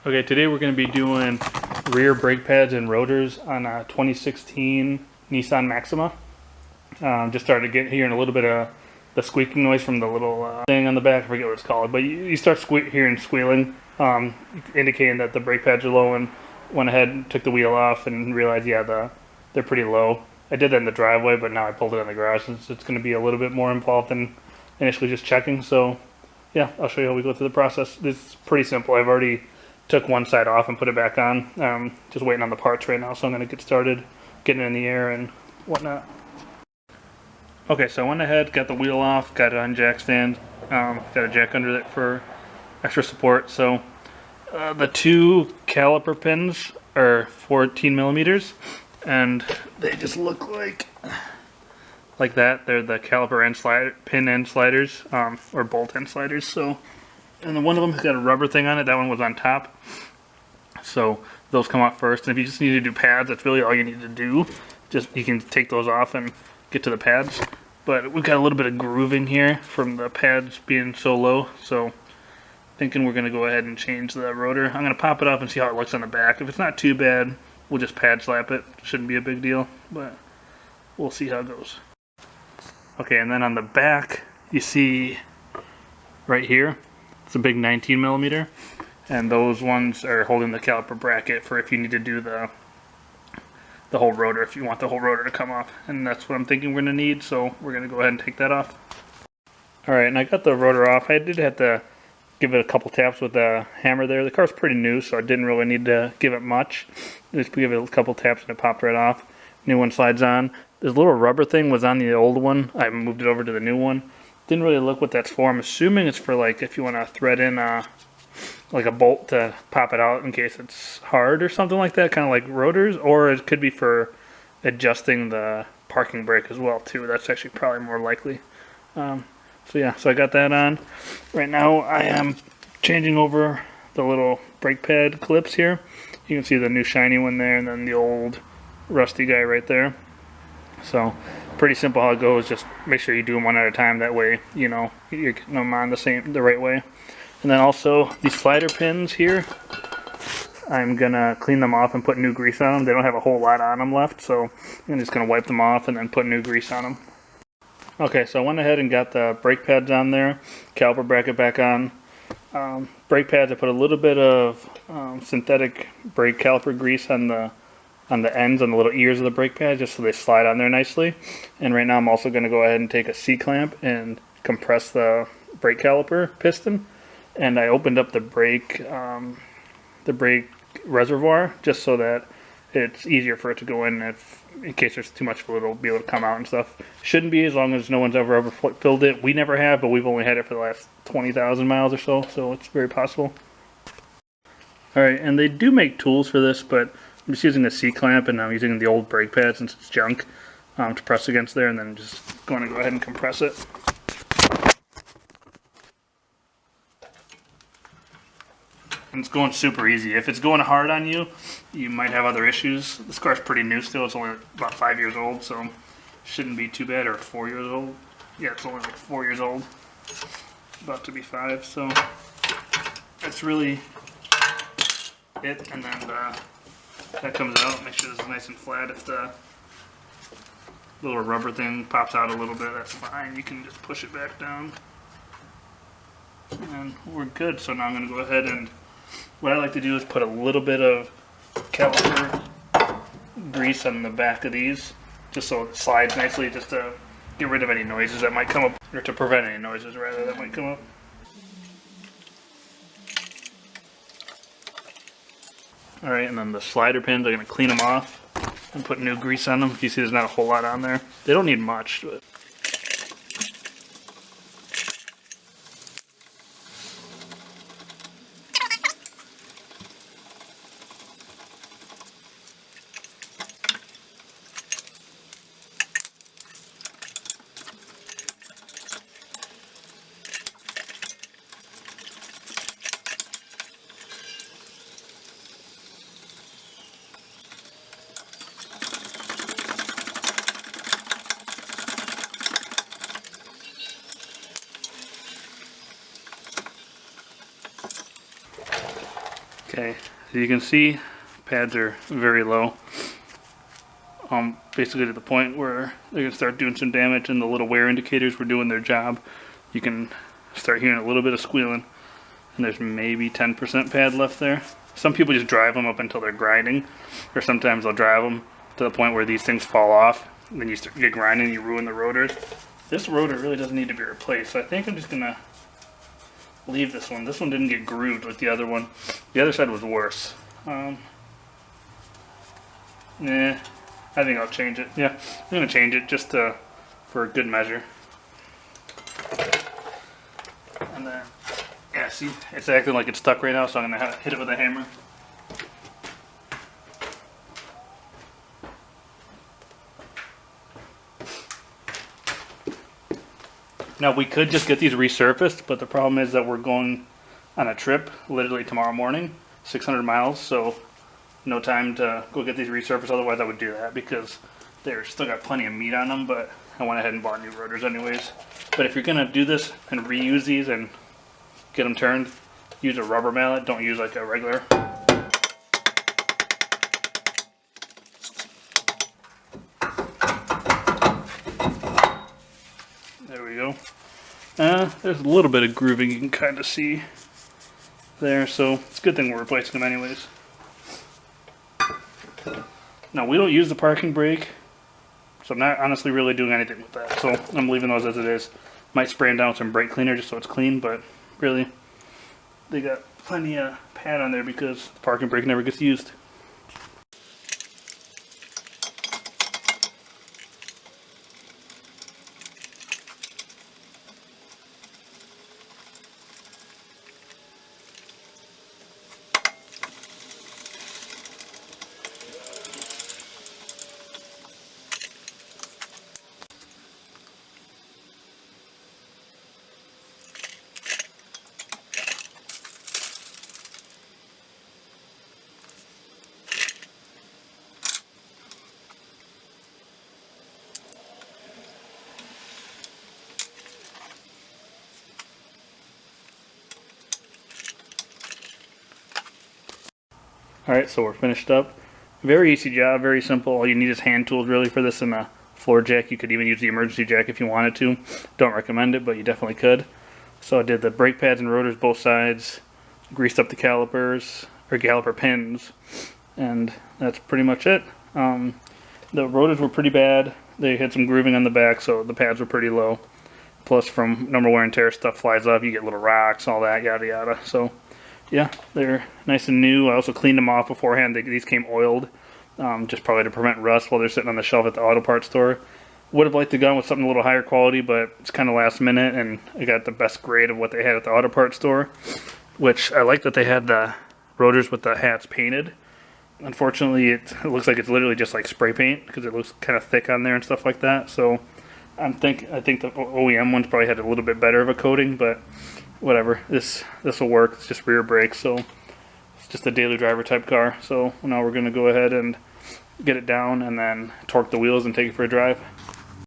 Okay, today we're going to be doing rear brake pads and rotors on a 2016 Nissan Maxima. Just started hearing a little bit of the squeaking noise from the little thing on the back. I forget what it's called, but you start hearing squealing, indicating that the brake pads are low, and went ahead and took the wheel off and realized, yeah, they're pretty low. I did that in the driveway, but now I pulled it in the garage, so it's going to be a little bit more involved than initially just checking. So yeah, I'll show you how we go through the process. It's pretty simple. I've already took one side off and put it back on. Just waiting on the parts right now, so I'm going to get started getting it in the air and whatnot. Okay, so I went ahead, got the wheel off, got it on jack stand, got a jack under it for extra support. So the two caliper pins are 14 millimeters, and they just look like that. They're the caliper pin end sliders, or bolt end sliders. So, and then one of them has got a rubber thing on it. That one was on top. So those come off first. And if you just need to do pads, that's really all you need to do. Just you can take those off and get to the pads. But we've got a little bit of grooving here from the pads being so low. So thinking we're going to go ahead and change the rotor. I'm going to pop it up and see how it looks on the back. If it's not too bad, we'll just pad slap it. Shouldn't be a big deal, but we'll see how it goes. Okay, and then on the back, you see right here, it's a big 19 millimeter, and those ones are holding the caliper bracket for if you need to do the whole rotor, if you want the whole rotor to come off. And that's what I'm thinking we're going to need, so we're going to go ahead and take that off. Alright, and I got the rotor off. I did have to give it a couple taps with the hammer there. The car's pretty new, so I didn't really need to give it much. Just give it a couple taps and it popped right off. New one slides on. This little rubber thing was on the old one. I moved it over to the new one. Didn't really look what that's for. I'm assuming it's for, like, if you want to thread in like a bolt to pop it out in case it's hard or something like that, kind of like rotors, or it could be for adjusting the parking brake as well too. That's actually probably more likely. So yeah, so I got that on. Right now I am changing over the little brake pad clips here. You can see the new shiny one there, and then the old rusty guy right there. So pretty simple how it goes. Just make sure you do them one at a time. That way, you know, you're getting them on the right way. And then also these slider pins here, I'm gonna clean them off and put new grease on them. They don't have a whole lot on them left, so I'm just gonna wipe them off and then put new grease on them. Okay, so I went ahead and got the brake pads on there, caliper bracket back on. Brake pads, I put a little bit of synthetic brake caliper grease on the ends, on the little ears of the brake pad, just so they slide on there nicely. And right now I'm also going to go ahead and take a C-clamp and compress the brake caliper piston. And I opened up the brake reservoir just so that it's easier for it to go in. In case there's too much fluid, it'll be able to come out and stuff. Shouldn't be, as long as no one's ever filled it. We never have, but we've only had it for the last 20,000 miles or so it's very possible. Alright, and they do make tools for this, but I'm just using a C-clamp, and I'm using the old brake pad since it's junk to press against there, and then just going to go ahead and compress it. And it's going super easy. If it's going hard on you, you might have other issues. This car's pretty new still. It's only about 5 years old, so shouldn't be too bad. Or 4 years old. Yeah, it's only like 4 years old. About to be 5, so that's really it. And then that comes out. Make sure this is nice and flat. If the little rubber thing pops out a little bit, that's fine. You can just push it back down. And we're good. So now I'm going to go ahead and what I like to do is put a little bit of caliper grease on the back of these, just so it slides nicely, just to get rid of any noises that might come up, or to prevent any noises rather that might come up. Alright, and then the slider pins, I'm going to clean them off and put new grease on them. You see there's not a whole lot on there. They don't need much, but Okay, as you can see, pads are very low. Basically to the point where they're going to start doing some damage, and the little wear indicators were doing their job. You can start hearing a little bit of squealing, and there's maybe 10% pad left there. Some people just drive them up until they're grinding, or sometimes they'll drive them to the point where these things fall off, and then you start get grinding and you ruin the rotors. This rotor really doesn't need to be replaced, so I think I'm just going to leave this one. This one didn't get grooved like the other one. The other side was worse. Nah. I think I'll change it. Yeah, I'm going to change it just for a good measure. And then, yeah, see, it's acting like it's stuck right now, so I'm going to hit it with a hammer. Now, we could just get these resurfaced, but the problem is that we're going on a trip literally tomorrow morning, 600 miles, so no time to go get these resurfaced. Otherwise I would do that because they're still got plenty of meat on them, but I went ahead and bought new rotors anyways. But if you're gonna do this and reuse these and get them turned, use a rubber mallet. Don't use like a regular. There we go. There's a little bit of grooving you can kind of see there, so it's a good thing we're replacing them anyways. Now, we don't use the parking brake, so I'm not honestly really doing anything with that. So I'm leaving those as it is. Might spray them down with some brake cleaner just so it's clean, but really, they got plenty of pad on there because the parking brake never gets used. Alright, so we're finished up. Very easy job, very simple. All you need is hand tools really for this, and a floor jack. You could even use the emergency jack if you wanted to. Don't recommend it, but you definitely could. So I did the brake pads and rotors both sides, greased up the calipers, or caliper pins, and that's pretty much it. The rotors were pretty bad. They had some grooving on the back, so the pads were pretty low. Plus from normal wear and tear, stuff flies off, you get little rocks, all that, yada yada. So yeah, they're nice and new. I also cleaned them off beforehand. These came oiled, just probably to prevent rust while they're sitting on the shelf at the auto parts store. Would have liked to go with something a little higher quality, but it's kind of last minute, and I got the best grade of what they had at the auto parts store, which I like that they had the rotors with the hats painted. Unfortunately, it looks like it's literally just like spray paint because it looks kind of thick on there and stuff like that. So I think the OEM ones probably had a little bit better of a coating, but whatever. This will work. It's just rear brakes, so it's just a daily driver type car. So now we're going to go ahead and get it down and then torque the wheels and take it for a drive.